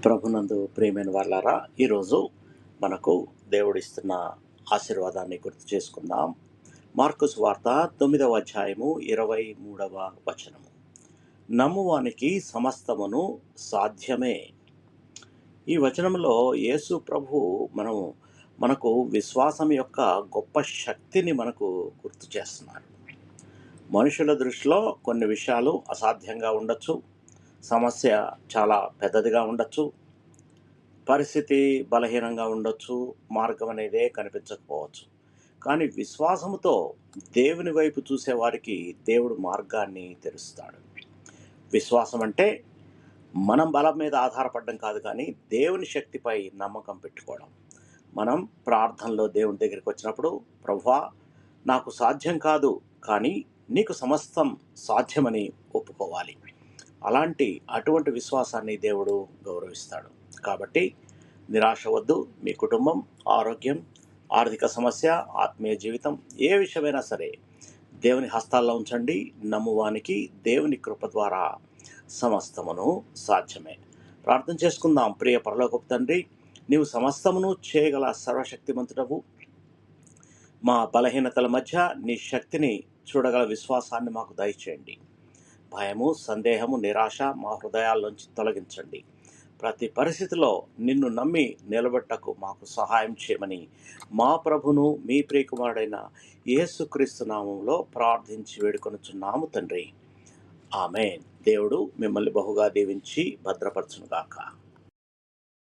ప్రభునందు ప్రియమైన వాళ్ళారా, ఈరోజు మనకు దేవుడిస్తున్న ఆశీర్వాదాన్ని గుర్తు చేసుకుందాం. మార్కు సువార్త 9వ అధ్యాయము 23వ వచనము. నమ్మువానికి సమస్తమును సాధ్యమే. ఈ వచనంలో యేసు ప్రభు మనకు విశ్వాసం యొక్క గొప్ప శక్తిని మనకు గుర్తు చేస్తున్నారు. మనుషుల దృష్టిలో కొన్ని విషయాలు అసాధ్యంగా ఉండొచ్చు, సమస్య చాలా పెద్దదిగా ఉండొచ్చు, పరిస్థితి బలహీనంగా ఉండొచ్చు, మార్గం అనేదే కనిపించకపోవచ్చు. కానీ విశ్వాసముతో దేవుని వైపు చూసేవారికి దేవుడు మార్గాన్ని తెరుస్తాడు. విశ్వాసం అంటే మనం బలం మీద ఆధారపడడం కాదు, కానీ దేవుని శక్తిపై నమ్మకం పెట్టుకోవడం. మనం ప్రార్థనలో దేవుని దగ్గరికి వచ్చినప్పుడు, ప్రభువా నాకు సాధ్యం కాదు, కానీ నీకు సమస్తం సాధ్యమని ఒప్పుకోవాలి. అటువంటి విశ్వాసాన్ని దేవుడు గౌరవిస్తాడు. కాబట్టి నిరాశ వద్దు. మీ కుటుంబం, ఆరోగ్యం, ఆర్థిక సమస్య, ఆత్మీయ జీవితం, ఏ విషయమైనా సరే దేవుని హస్తాల్లో ఉంచండి. నమ్మువానికి దేవుని కృప ద్వారా సమస్తమును సాధ్యమే. ప్రార్థన చేసుకుందాం. ప్రియ పరలోకపు తండ్రి, నీవు సమస్తమును చేయగల సర్వశక్తిమంతుడవు. మా బలహీనతల మధ్య నీ శక్తిని చూడగల విశ్వాసాన్ని మాకు దయచేయండి. భయము, సందేహము, నిరాశ మా హృదయాల్లోంచి తొలగించండి. ప్రతి పరిస్థితిలో నిన్ను నమ్మి నిలబెట్టకు మాకు సహాయం చేయమని మా ప్రభును, మీ ప్రియకుమారుడైన యేసుక్రీస్తు నామంలో ప్రార్థించి వేడుకొనుచున్నాము తండ్రి. ఆమేన్. దేవుడు మిమ్మల్ని బహుగా దీవించి భద్రపరచునుగాక.